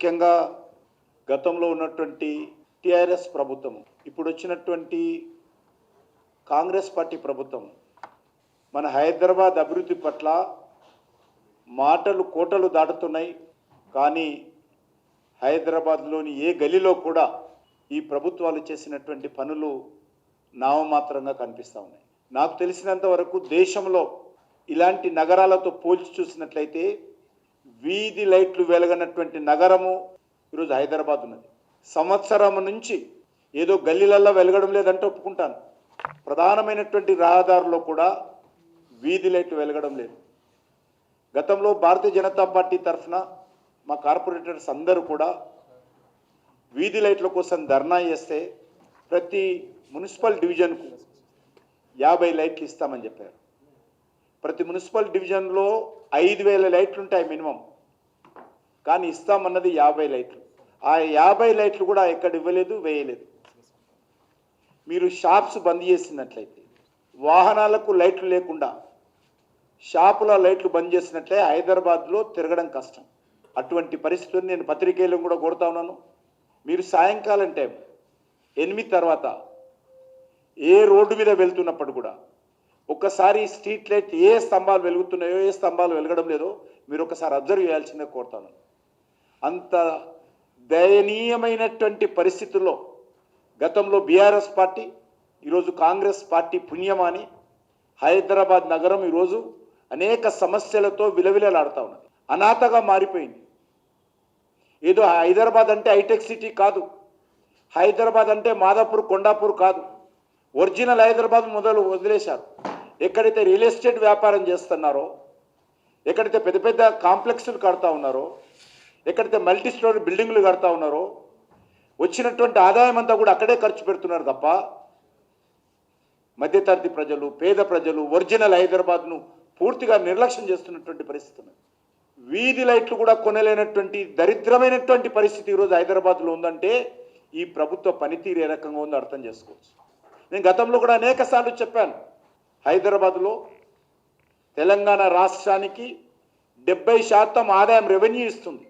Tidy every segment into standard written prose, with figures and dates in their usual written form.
ముఖ్యంగా గతంలో ఉన్నటువంటి టిఆర్ఎస్ ప్రభుత్వం, ఇప్పుడు వచ్చినటువంటి కాంగ్రెస్ పార్టీ ప్రభుత్వం మన హైదరాబాద్ అభివృద్ధి పట్ల మాటలు కోటలు దాటుతున్నాయి. కానీ హైదరాబాద్లోని ఏ గలీలో కూడా ఈ ప్రభుత్వాలు చేసినటువంటి పనులు నామమాత్రంగా కనిపిస్తూ ఉన్నాయి. నాకు తెలిసినంత వరకు దేశంలో ఇలాంటి నగరాలతో పోల్చి చూసినట్లయితే వీధి లైట్లు వెలగనటువంటి నగరము ఈరోజు హైదరాబాద్ ఉన్నది. సంవత్సరం నుంచి ఏదో గల్లీలల్లో వెలగడం లేదంటే ఒప్పుకుంటాను. ప్రధానమైనటువంటి రహదారుల్లో కూడా వీధి లైట్లు వెలగడం లేదు. గతంలో భారతీయ జనతా పార్టీ తరఫున మా కార్పొరేటర్స్ అందరూ కూడా వీధి లైట్ల కోసం ధర్నా చేస్తే ప్రతి మున్సిపల్ డివిజన్కు 50 లైట్లు ఇస్తామని చెప్పారు. ప్రతి మున్సిపల్ డివిజన్లో 5,000 లైట్లు ఉంటాయి మినిమం, కానీ ఇస్తామన్నది 50 లైట్లు. ఆ 50 లైట్లు కూడా ఎక్కడ ఇవ్వలేదు, వేయలేదు. మీరు షాప్స్ బంద్ చేసినట్లయితే, వాహనాలకు లైట్లు లేకుండా షాపుల లైట్లు బంద్ చేసినట్లే హైదరాబాద్లో తిరగడం కష్టం. అటువంటి పరిస్థితులు నేను పత్రికేయులను కూడా కోరుతా ఉన్నాను. మీరు సాయంకాలం టైం 8 తర్వాత ఏ రోడ్డు మీద వెళ్తున్నప్పుడు కూడా ఒక్కసారి స్ట్రీట్ లైట్ ఏ స్తంభాలు వెలుగుతున్నాయో, ఏ స్తంభాలు వెలగడం లేదో మీరు ఒకసారి అబ్జర్వ్ చేయాల్సిందే కోరుతాను. అంత దయనీయమైనటువంటి పరిస్థితుల్లో గతంలో బీఆర్ఎస్ పార్టీ, ఈరోజు కాంగ్రెస్ పార్టీ పుణ్యమాని హైదరాబాద్ నగరం ఈరోజు అనేక సమస్యలతో విలవిలలాడుతూ ఉన్నది. అనాథగా మారిపోయింది. ఏదో హైదరాబాద్ అంటే హైటెక్ సిటీ కాదు, హైదరాబాద్ అంటే మాదాపూర్, కొండాపూర్ కాదు. ఒరిజినల్ హైదరాబాద్ వదిలేశారు. ఎక్కడైతే రియల్ ఎస్టేట్ వ్యాపారం చేస్తున్నారో, ఎక్కడైతే పెద్ద పెద్ద కాంప్లెక్స్లు కడతా ఉన్నారో, ఎక్కడైతే మల్టీ స్టోరీ బిల్డింగ్లు కడతా ఉన్నారో, వచ్చినటువంటి ఆదాయం అంతా కూడా అక్కడే ఖర్చు పెడుతున్నారు తప్ప మధ్యతరగతి ప్రజలు, పేద ప్రజలు ఒరిజినల్ హైదరాబాద్ను పూర్తిగా నిర్లక్ష్యం చేస్తున్నటువంటి పరిస్థితి ఉంది. వీధి లైట్లు కూడా కొనలేనటువంటి దరిద్రమైనటువంటి పరిస్థితి ఈరోజు హైదరాబాద్లో ఉందంటే ఈ ప్రభుత్వ పనితీరు ఏ రకంగా ఉందో అర్థం చేసుకోవచ్చు. నేను గతంలో కూడా అనేక సార్లు చెప్పాను, హైదరాబాద్లో తెలంగాణ రాష్ట్రానికి 70% ఆదాయం రెవెన్యూ ఇస్తుంది.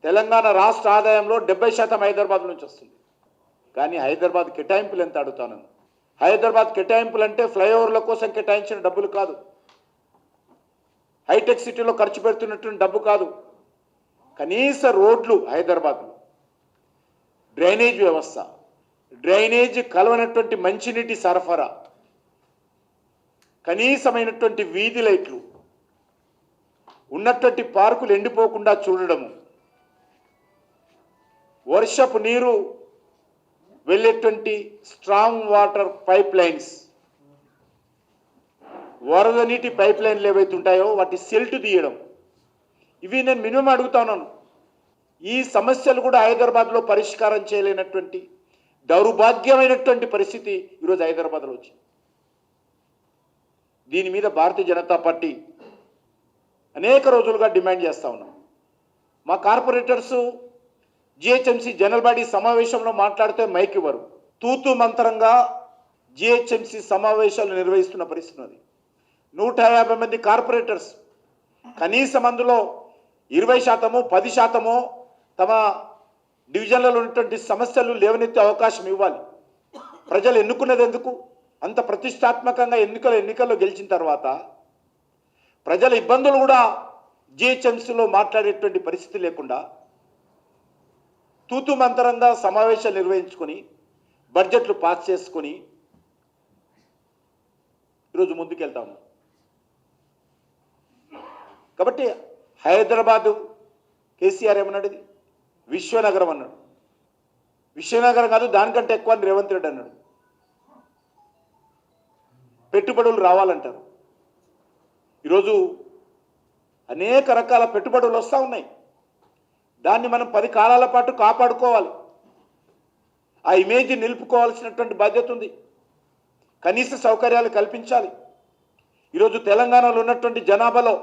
తెలంగాణ రాష్ట్ర ఆదాయంలో 70% హైదరాబాద్ నుంచి వస్తుంది. కానీ హైదరాబాద్ కేటాయింపులు ఎంత అడుగుతాను. హైదరాబాద్ కేటాయింపులు అంటే ఫ్లైఓవర్ల కోసం కేటాయించిన డబ్బులు కాదు, హైటెక్ సిటీలో ఖర్చు పెడుతున్నటువంటి డబ్బు కాదు. కనీస రోడ్లు హైదరాబాద్లో, డ్రైనేజ్ వ్యవస్థ, డ్రైనేజ్ కలవనటువంటి మంచినీటి సరఫరా, కనీసమైనటువంటి వీధి లైట్లు, ఉన్నటువంటి పార్కులు ఎండిపోకుండా చూడడము, వర్షపు నీరు వెళ్ళేటువంటి స్ట్రాంగ్ వాటర్ పైప్ లైన్స్, వరద నీటి పైప్ లైన్లు ఏవైతే ఉంటాయో వాటి సెల్ట్ తీయడం, ఇవి నేను మినిమం అడుగుతున్నాను. ఈ సమస్యలు కూడా హైదరాబాద్లో పరిష్కారం చేయలేనటువంటి దౌర్భాగ్యమైనటువంటి పరిస్థితి ఈరోజు హైదరాబాద్లో వచ్చింది. దీని మీద భారతీయ జనతా పార్టీ అనేక రోజులుగా డిమాండ్ చేస్తూ ఉన్నాం. మా కార్పొరేటర్సు జిహెచ్ఎంసీ జనరల్ బాడీ సమావేశంలో మాట్లాడితే మైక్ ఇవ్వరు. తూతు మంత్రంగా జిహెచ్ఎంసీ సమావేశాలు నిర్వహిస్తున్న పరిస్థితి ఉంది. 150 మంది కార్పొరేటర్స్, కనీసం అందులో 20%, 10% తమ డివిజన్లలో ఉన్నటువంటి సమస్యలు లేవనెత్తే అవకాశం ఇవ్వాలి. ప్రజలు ఎన్నుకున్నది ఎందుకు? అంత ప్రతిష్టాత్మకంగా ఎన్నికల్లో గెలిచిన తర్వాత ప్రజల ఇబ్బందులు కూడా జిహెచ్ఎంసీలో మాట్లాడేటువంటి పరిస్థితి లేకుండా తూతు మంతరంగా సమావేశాలు నిర్వహించుకొని బడ్జెట్లు పాస్ చేసుకొని ఈరోజు ముందుకెళ్తా ఉన్నాం. కాబట్టి హైదరాబాదు కేసీఆర్ ఏమన్నాడు? ఇది విశ్వనగరం అన్నాడు. విశ్వనగరం కాదు, దానికంటే ఎక్కువ అని రేవంత్ రెడ్డి అన్నాడు. పెట్టుబడులు రావాలంటారు. ఈరోజు అనేక రకాల పెట్టుబడులు వస్తూ ఉన్నాయి. దాన్ని మనం 10 కాలాల పాటు కాపాడుకోవాలి. ఆ ఇమేజ్ నిలుపుకోవాల్సినటువంటి బాధ్యత ఉంది. కనీస సౌకర్యాలు కల్పించాలి. ఈరోజు తెలంగాణలో ఉన్నటువంటి జనాభాలో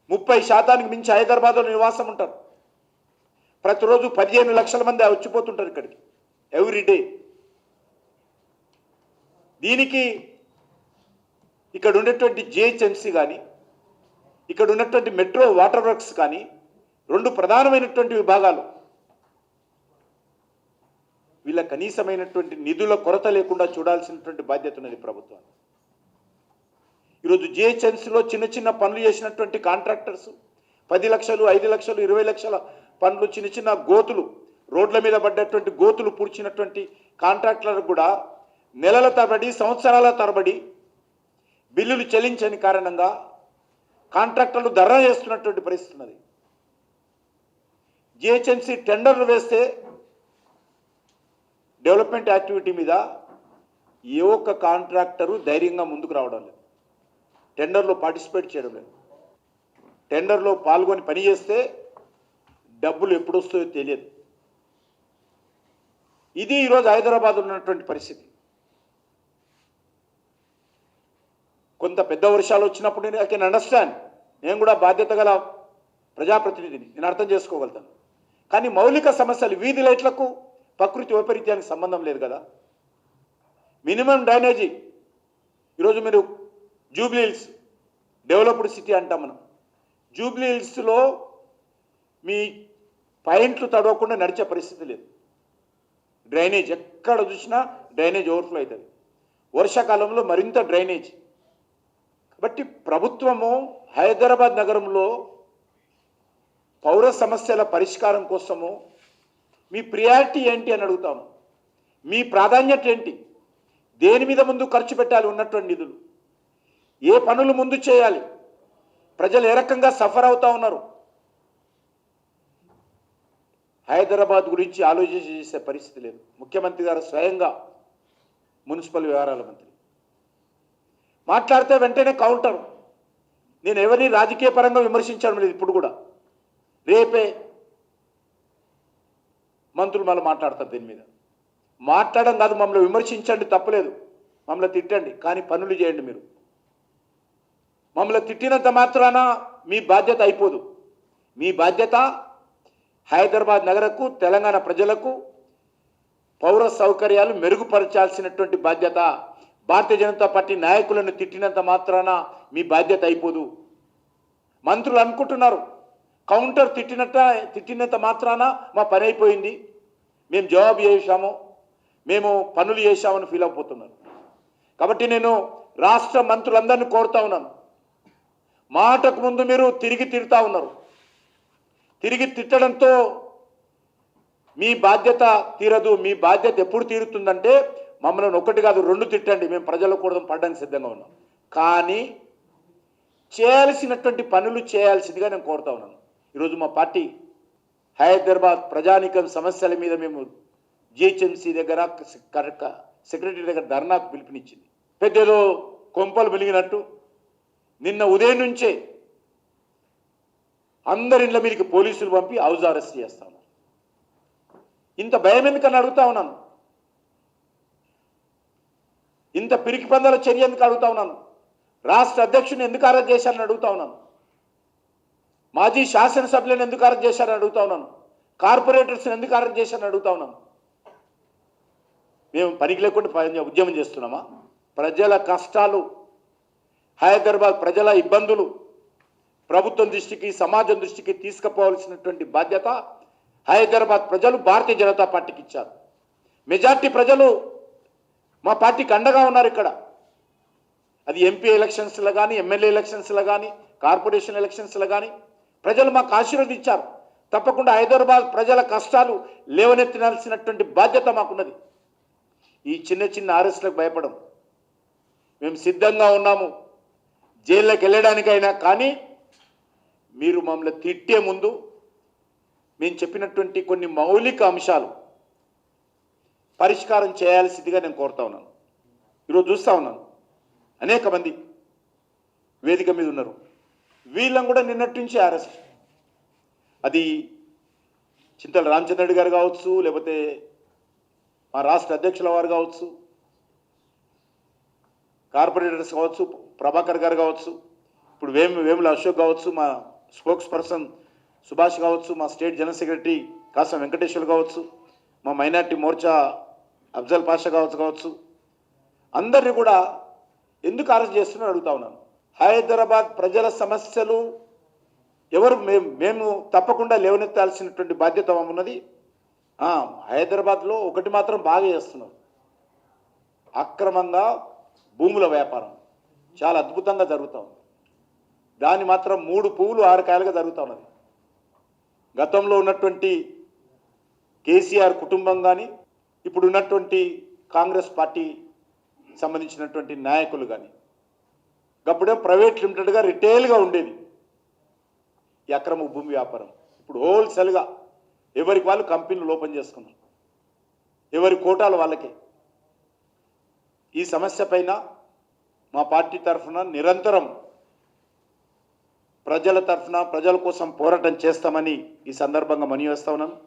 30% మించి హైదరాబాద్లో నివాసం ఉంటారు. ప్రతిరోజు 15 లక్షల మంది వచ్చిపోతుంటారు ఇక్కడికి ఎవ్రీడే. దీనికి ఇక్కడ ఉన్నటువంటి జిహెచ్ఎంసీ కానీ, ఇక్కడ ఉన్నటువంటి మెట్రో వాటర్ వర్క్స్ కానీ రెండు ప్రధానమైనటువంటి విభాగాలు. వీళ్ళ కనీసమైనటువంటి నిధుల కొరత లేకుండా చూడాల్సినటువంటి బాధ్యత ఉన్నది ప్రభుత్వానికి. ఈరోజు జిహెచ్ఎంసీలో చిన్న చిన్న పనులు చేసినటువంటి కాంట్రాక్టర్స్ 10 లక్షలు 5 లక్షలు 20 లక్షల పనులు, చిన్న చిన్న గోతులు, రోడ్ల మీద పడ్డటువంటి గోతులు పూడ్చినటువంటి కాంట్రాక్టర్లకు కూడా నెలల తరబడి సంవత్సరాల తరబడి బిల్లులు చెల్లించని కారణంగా కాంట్రాక్టర్లు ధర్నా చేస్తున్నటువంటి పరిస్థితి ఉన్నది. జిహెచ్ఎంసీ టెండర్లు వేస్తే డెవలప్మెంట్ యాక్టివిటీ మీద ఏ ఒక్క కాంట్రాక్టరు ధైర్యంగా ముందుకు రావడం లేదు, టెండర్లో పార్టిసిపేట్ చేయడం లేదు. టెండర్లో పాల్గొని పని చేస్తే డబ్బులు ఎప్పుడు వస్తాయో తెలియదు. ఇది ఈరోజు హైదరాబాద్ ఉన్నటువంటి పరిస్థితి. కొంత పెద్ద వర్షాలు వచ్చినప్పుడు ఐ కెన్ అండర్స్టాండ్, నేను కూడా బాధ్యత గల ప్రజాప్రతినిధిని, నేను అర్థం చేసుకోగలుగుతాను. కానీ మౌలిక సమస్యలు, వీధి లైట్లకు ప్రకృతి వైపరీత్యానికి సంబంధం లేదు కదా. మినిమం డ్రైనేజీ, ఈరోజు మీరు జూబ్లీ హిల్స్ డెవలప్డ్ సిటీ అంటాం మనం. జూబ్లీ హిల్స్లో మీ పాయింట్లు తడవకుండా నడిచే పరిస్థితి లేదు. డ్రైనేజ్ ఎక్కడ చూసినా డ్రైనేజ్ ఓవర్ఫ్లో అవుతుంది. వర్షాకాలంలో మరింత డ్రైనేజ్. కాబట్టి ప్రభుత్వము హైదరాబాద్ నగరంలో పౌర సమస్యల పరిష్కారం కోసము మీ ప్రియారిటీ ఏంటి అని అడుగుతాము. మీ ప్రాధాన్యత ఏంటి? దేని మీద ముందు ఖర్చు పెట్టాలి ఉన్నటువంటి నిధులు? ఏ పనులు ముందు చేయాలి? ప్రజలు ఏ రకంగా సఫర్ అవుతా ఉన్నారు? హైదరాబాద్ గురించి ఆలోచన చేసే పరిస్థితి లేదు. ముఖ్యమంత్రి గారు స్వయంగా, మున్సిపల్ వ్యవహారాల మంత్రి మాట్లాడితే వెంటనే కౌంటర్. నేను ఎవరిని రాజకీయ పరంగా విమర్శించడం లేదు. ఇప్పుడు కూడా రేపే మంత్రులు మళ్ళీ మాట్లాడతారు దీని మీద. మాట్లాడడం కాదు, మమ్మల్ని విమర్శించండి, తప్పలేదు, మమ్మల్ని తిట్టండి, కానీ పనులు చేయండి. మీరు మమ్మల్ని తిట్టినంత మాత్రాన మీ బాధ్యత అయిపోదు. మీ బాధ్యత హైదరాబాద్ నగరకు, తెలంగాణ ప్రజలకు పౌర సౌకర్యాలు మెరుగుపరచాల్సినటువంటి బాధ్యత. భారతీయ జనతా పార్టీ నాయకులను తిట్టినంత మాత్రాన మీ బాధ్యత అయిపోదు. మంత్రులు అనుకుంటున్నారు కౌంటర్ తిట్టినంత మాత్రాన మా పని అయిపోయింది, మేము జవాబు చేశాము, మేము పనులు చేశామని ఫీల్ అయిపోతున్నారు. కాబట్టి నేను రాష్ట్ర మంత్రులందరినీ కోరుతా ఉన్నాను, మాటకు ముందు మీరు తిరిగి తిడతా ఉన్నారు. తిరిగి తిట్టడంతో మీ బాధ్యత తీరదు. మీ బాధ్యత ఎప్పుడు తీరుతుందంటే మమ్మల్ని ఒకటి కాదు 2 తిట్టండి, మేము ప్రజల కోసం పడడానికి సిద్ధంగా ఉన్నాం. కానీ చేయాల్సినటువంటి పనులు చేయాల్సిందిగా నేను కోరుతా ఉన్నాను. ఈరోజు మా పార్టీ హైదరాబాద్ ప్రజానీకం సమస్యల మీద మేము జిహెచ్ఎంసీ దగ్గర, సెక్రటరీ దగ్గర ధర్నాకు పిలుపునిచ్చింది. పెద్దలో కొంపలు వెలిగినట్టు నిన్న ఉదయం నుంచే అందరిళ్ళ మీదకి పోలీసులు పంపి హౌస్ అరెస్ట్ చేస్తాను. ఇంత భయం ఎందుకని అడుగుతా ఉన్నాను. ఇంత పిరికి పందాల చర్య ఎందుకు అడుగుతా ఉన్నాను. రాష్ట్ర అధ్యక్షుని ఎందుకు అరెస్ట్ చేశారని అడుగుతా ఉన్నాను. మాజీ శాసనసభ్యులను ఎందుకు అరెస్ట్ చేశారని అడుగుతా ఉన్నాను. కార్పొరేటర్స్ని ఎందుకు అరెస్ట్ చేశారని అడుగుతా ఉన్నాను. మేము పనికి లేకుండా ఉద్యమం చేస్తున్నామా? ప్రజల కష్టాలు, హైదరాబాద్ ప్రజల ఇబ్బందులు ప్రభుత్వం దృష్టికి, సమాజం దృష్టికి తీసుకుపోవాల్సినటువంటి బాధ్యత హైదరాబాద్ ప్రజలు భారతీయ జనతా పార్టీకి ఇచ్చారు. మెజార్టీ ప్రజలు మా పార్టీకి అండగా ఉన్నారు. ఇక్కడ అది ఎంపీ ఎలక్షన్స్లో కానీ, ఎమ్మెల్యే ఎలక్షన్స్లో కానీ, కార్పొరేషన్ ఎలక్షన్స్లో కానీ ప్రజలు మాకు ఆశీర్వదించారు. తప్పకుండా హైదరాబాద్ ప్రజల కష్టాలు లేవనెత్తినాల్సినటువంటి బాధ్యత మాకున్నది. ఈ చిన్న చిన్న అరెస్టులకు భయపడం. మేము సిద్ధంగా ఉన్నాము జైల్లోకి వెళ్ళడానికైనా, కానీ మీరు మమ్మల్ని తిట్టే ముందు మేము చెప్పినటువంటి కొన్ని మౌలిక అంశాలు పరిష్కారం చేయాల్సిందిగా నేను కోరుతా ఉన్నాను. ఈరోజు చూస్తూ ఉన్నాను అనేక మంది వేదిక మీద ఉన్నారు. వీళ్ళని కూడా నిన్నటి నుంచి అరెస్ట్. అది చింతల రామచంద్రరెడ్డి గారు కావచ్చు, లేకపోతే మా రాష్ట్ర అధ్యక్షుల వారు కావచ్చు, కార్పొరేటర్స్ కావచ్చు, ప్రభాకర్ గారు కావచ్చు, ఇప్పుడు వేముల అశోక్ కావచ్చు, మా స్పోక్స్ పర్సన్ సుభాష్ కావచ్చు, మా స్టేట్ జనరల్ సెక్రటరీ కాసం వెంకటేశ్వర్ కావచ్చు, మా మైనార్టీ మోర్చా అఫ్జల్ పాషా కావచ్చు, అందరినీ కూడా ఎందుకు అరెస్ట్ చేస్తున్నారో అడుగుతా ఉన్నాను. హైదరాబాద్ ప్రజల సమస్యలు ఎవరు మేము తప్పకుండా లేవనెత్తాల్సినటువంటి బాధ్యత ఉన్నది. హైదరాబాద్లో ఒకటి మాత్రం బాగా చేస్తున్నారు, అక్రమంగా భూముల వ్యాపారం చాలా అద్భుతంగా జరుగుతూ ఉంది. దాన్ని మాత్రం 3 పువ్వులు 6 కాయలుగా జరుగుతూ ఉన్నది. గతంలో ఉన్నటువంటి కేసీఆర్ కుటుంబం కానీ ఇప్పుడు ఉన్నటువంటి కాంగ్రెస్ పార్టీ సంబంధించినటువంటి నాయకులు కానీ అప్పుడే ప్రైవేట్ లిమిటెడ్గా రిటైల్గా ఉండేది ఈ అక్రమ భూమి వ్యాపారం. ఇప్పుడు హోల్సేల్గా ఎవరికి వాళ్ళు కంపెనీలు ఓపెన్ చేసుకున్నారు, ఎవరి కోటాలు వాళ్ళకే. ఈ సమస్య పైన మా పార్టీ తరఫున నిరంతరం ప్రజల తరఫున ప్రజల కోసం పోరాటం చేస్తామని ఈ సందర్భంగా మనవి చేస్తా ఉన్నాను.